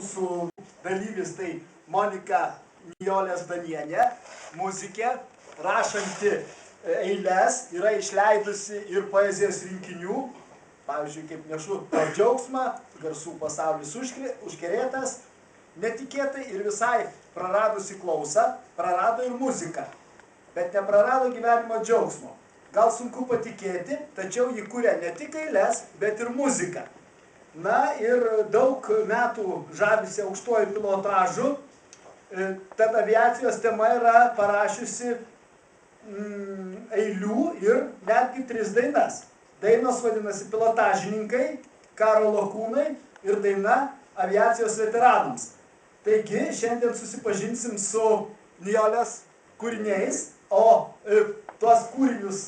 mūsų dalyvis tai Monika Nijolė Zdanienė, muzikė, rašanti eiles, yra išleidusi ir poezijos rinkinių, pavyzdžiui, kaip Nešu per džiaugsmą, Garsų pasaulis užkerėtas, netikėtai ir visai praradusi klausą, prarado ir muziką, bet neprarado gyvenimo džiaugsmo. Gal sunku patikėti, tačiau ji kuria ne tik eiles, bet ir muziką. Na ir daug metų žavisi aukštuoju pilotažu, tad aviacijos tema yra parašiusi eilių ir netgi 3 dainas. Dainos vadinasi Pilotažininkai, Karo lakūnai ir daina Aviacijos veteranams. Taigi, šiandien susipažinsim su Nijolės kūriniais, o tuos kūrinius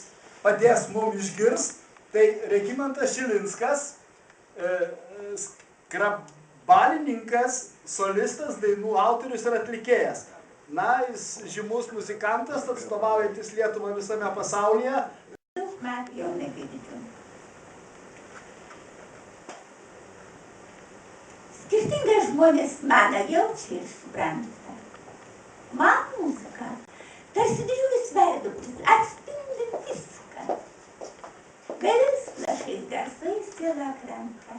padės mums išgirst. Tai Regimantas Šilinskas, skrabalininkas, solistas, dainų autorius ir atlikėjas. Na, jis žymus muzikantas, atstovaujantis Lietuvą visame pasaulyje. Daug metų jau negirdžiu. Skirtingai žmonės mane jaučia ir supranta. Man muzika tarsi didžiulis veidrodis, atspindi viską. Galis plašiais garsais siela krenta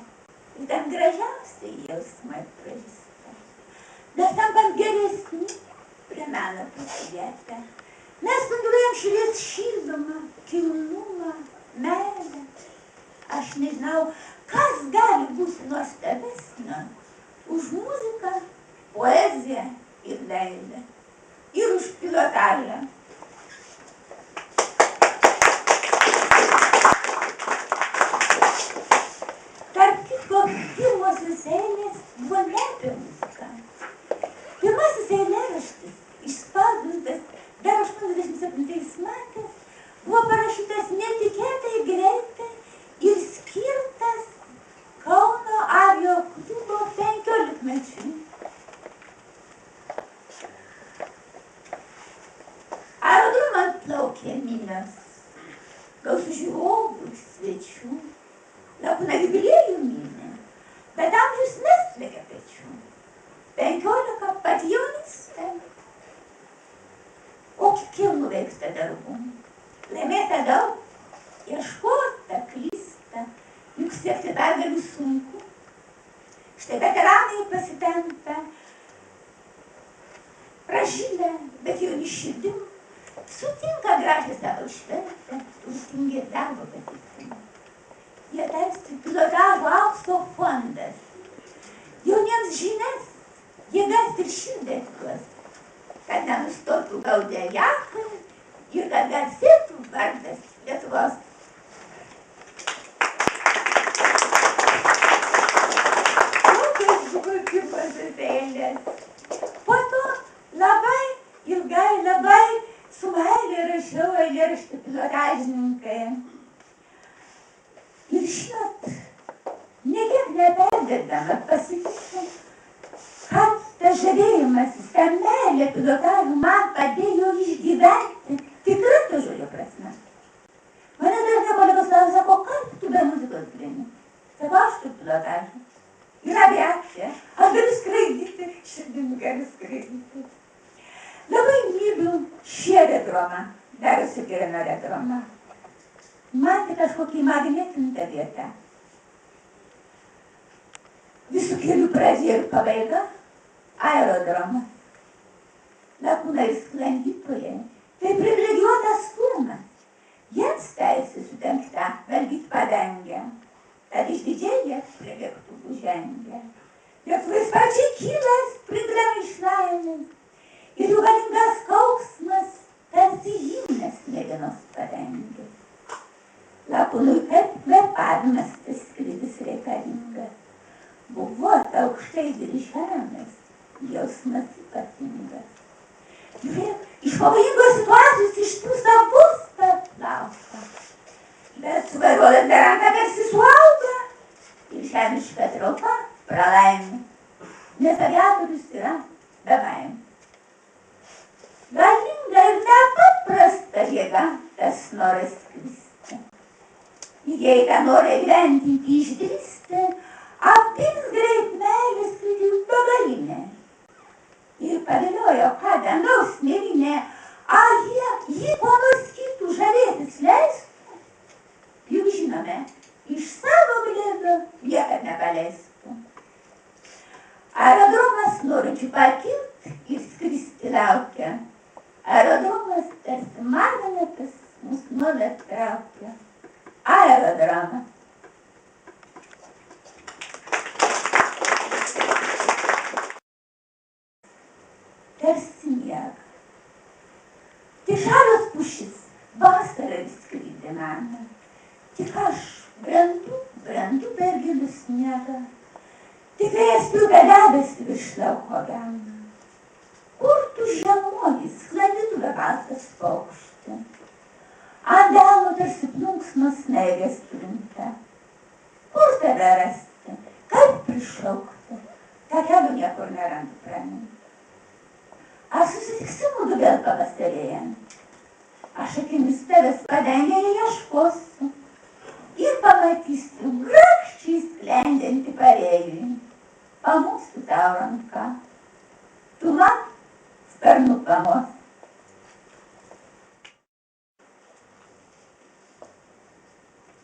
ir ten gražiausiai jausmai pražįsta. Dar tampant geresni, prie meno prisidėta. Mes spinduliuojam širdies šildymą, kilnumą, meilę. Aš nežinau, kas gali būti nuostabesnio už muziką, poeziją ir dailę. Ir už pilotažą. Tarp kitko, pirmosios eilės buvo ne apie muziką. Pirmasis eilėraštis, išspausdintas dar 87 metais, buvo parašytas netikėtai greitai ir skirtas Kauno aviaklubo 15-mečiui. Aerodromą plaukė minios, gausų žiūrovų ir svečių. Lakūnai jubiliejų minė, bet amžius neslegia pečių. 15 pati jaunystė. O kiek nuveikta darbų. Laimėta daug, ieškota, klysta, juk siekti pergalių sunku. Štai veteranai pasitempę, pražylę, bet jauni širdim, sutinka gražią savo šventę, turtingi ir darbo patirtimą. Jie tarsi pilotažo aukso fondas. Jauniems žinias, jėgas ir širdį atiduos, kad nenustotų gaudė jakai ir kad garsėtų vardas Lietuvos. Tokios buvo pirmosios eilės. Po to labai ilgai, labai su meile rašiau eilėraštį Pilotažininkai. Ir žinot, nekiek neperdedama pasakyti, kad tas žavėjimasis, ta meilė pilotažu man padėjo išgyventi tikrą to žodžio prasme. Mane dažnai kolegos klausia, sako, kaip tu be muzikos gyveni? Sako, aš tu pilotažu. Ir aviacija. Aš galiu skraidyti, šiandien galiu skraidyti. Labai myliu šį aerodromą, darosi Girėno aerodromą. Man tai kažkokia magnetinta vieta. Visų kelių pradžia ir pabaiga – aerodromas. Lakūnai ir sklandytojai – tai privilegijuotas kūnas. Jiems teisė sutengta valdyt padangę. Tad išdidžiai jie prie lėktuvų žengia. Lėktuvai sparčiai kylas, prigrami iš laimės. Ir jų galingas kauksmas tarsi himnas mėlynos padangės. Lakūnui kaip kvėpavimas tas skrydis reikalingas. Buvot aukštai virš žemės, jausmas ypatingas. Žiūrėk, iš pavojingos situacijos išprūsta būsta lauka. Bet suvairuodas dar ranką tarsi suauga ir žemiška trauka pralaimi, nes aviatorius yra be baimių. Galinga ir nepaprasta jėga tas noras skristi. Jei ką nori gyventinti išdrįsti, apgins greit meilės skrydį galinę ir paviliojo, ką dangaus mėlynė, jį ko nors kitų žavėtis leistų. Juk žinome, iš savo glėbio niekad nepaleistų. Aerodromas norinčių pakilti ir skristi laukia. Aerodromas tarsi magnetas mus nuolat traukia. Aerodromas. Tarsi miega. Tik žalios pušis vasarą vis skrydė mane. Tik aš brendu per gilų sniegą. Tik vėjas pliūpia debesį virš lauko gena. Kur tu žemoji, sklandytuve baltas paukšti? Ant delno tarsi plunksnos snaigės turinta. Kur tave rasti? Kaip prišaukti? Takelio niekur nerandu praminti. Ar susitiksim mudu vėl pavasarėjant? Aš akimis tavęs padangėje ieškosiu ir pamatysiu grakščiai sklendinti parėjui. Pamūsiu tau ranką, tu man sparnu pamosi.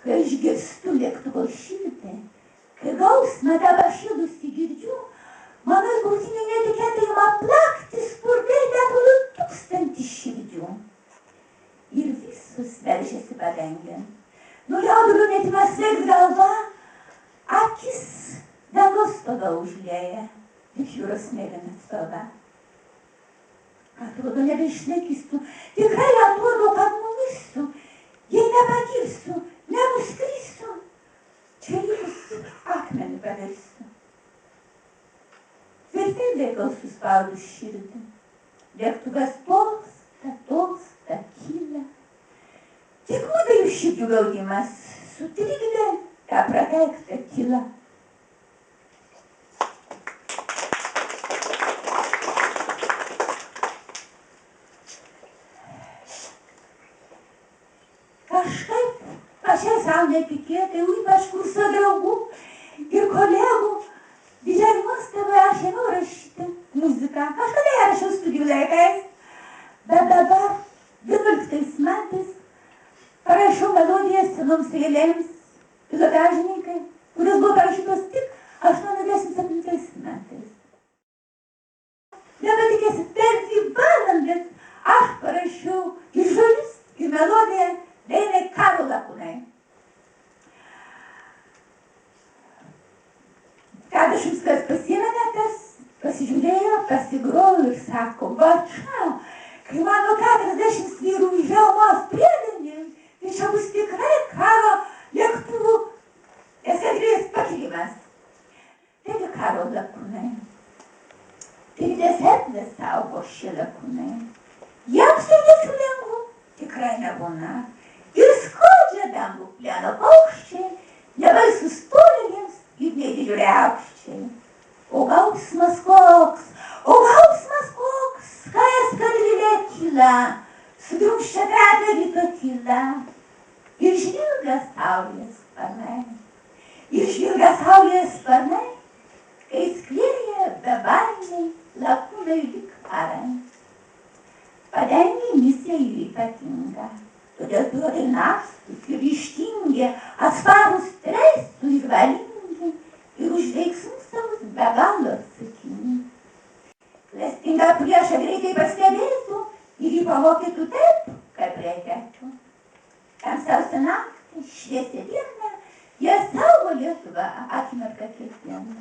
Kai išgirstu lėktuvo širdį, kai gausmą tavo šilusi girdžiu, mano krūtinė netikėtai ima plakti spurgai netoli 1000 širdžių. Ir visus veržiasi padangėn. Nuo jaudulio net ima sveikt galva, akis dangaus spalva užlieja, lyg jūros mėlyna spalva. Atrodo, nebeišlaikysiu, tikrai atrodo, kad numirsiu, jei nepakilsiu, nenuskrisiu, čia likus akmenį pavirsiu. Tvirtai gal suspaudus širdį, lėktuvas tolsta, kyla. Tik mudviejų širdžių gaudimas sutrikdė tą prakeiktą tylą. Kažkaip pačiai sau netikėtai, ypač kurso draugų ir kolegų, didžiai nuostabai aš ėmiau rašyti muziką. Kažkada ją rašiau studijų laikais, bet dabar 11 metais parašiau melodijas senoms eilėms, pilotažininkai, kurios buvo parašytos tik 87 metais. Nepatikėsi, per 2 valandas aš parašiau ir žodžius, ir melodiją dainai Karo lakūnai. Kad aš jums kas pasiėmė, tas pasižiūrėjo, pasigrojo ir sako, va čia, kai mano 40 vyrų želmos priedanį, tai čia bus tikrai karo lėktuvų eskadrilės pakilimas. Taigi Karo lakūnai. Tik desertės saugo šie lakūnai. Jiems užduočių lengvų tikrai nebūna. Ir skaudžia dangų pleno paukščiai, nebaisūs tolėliams ir nedidžiuliai aukščiai. O gausmas koks, kai eskadrilė kyla, sudrumsčia trapia ryto tyla. Ir žvilga saulės sparnai, kai skrieja bebaimiai lakūnai lyg arai. Padangė misija jų ypatinga, todėl pilotai naštūs ir ryžtingi, atsparūs stresui ir valingi, ir už veiksmus savus be galo atsakingi. Klastingą priešą greitai pastebėtų ir jį pamokytų taip, kaip reikėtų. Tamsiausią naktį, šviesią dieną, jie saugo Lietuvą akimirką kiekvieną.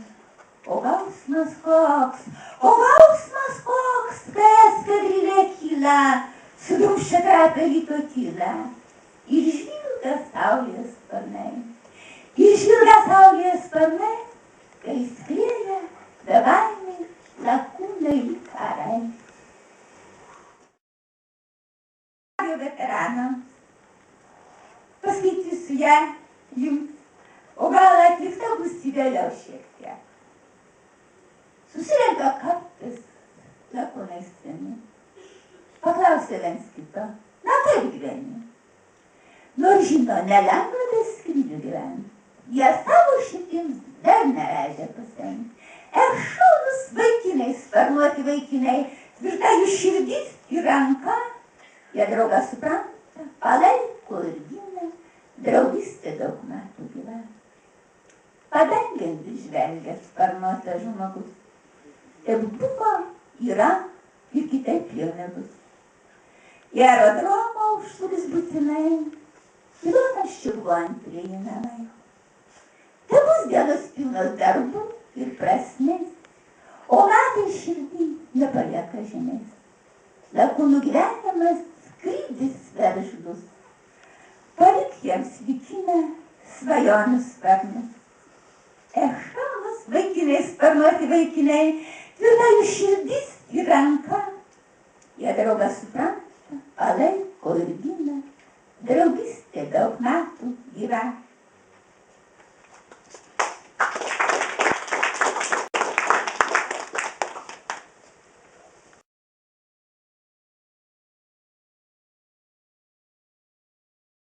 O gausmas koks, kai eskadrilė kyla, sudrumsčia trapia ryto tyla. Ir žvilga saulės sparnai, kai skrieja bebaimiai lakūnai lyg arai. Veteranams. Paskaitysiu ją jums, o gal atlikta bus vėliau šiek tiek. Susirenka kartais lakūnai seni. Paklausė viens kito, na kaip gyveni? Nors žino, nelengva be skrydžių gyventi. Jie savo šitims dar neleidžia pasenti. Šaunūs vaikinai, sparnuoti vaikinai, tvirta jų širdis ir ranka, jie draugą supranta, palaiko ir gina, draugystė daug metų gyvena. Padangėn vis žvelgia sparnuotas žmogus, taip buvo, yra ir kitaip jau nebus. Į aerodromą užsuks būtinai, pilotas čiurlojant prieinamai. Tai bus dienos pilnos darbų ir prasmės, o metai širdį nepalieka žemės. Lakūnų gyvenimas skrydis veržlus, palik jiems likime svajonių sparnus. Šaunūs vaikinai, sparnuoti vaikinai, tvirta jų širdis ir ranka, jie draugą supranta, palaiko ir gina, draugystė daug metų gyvena.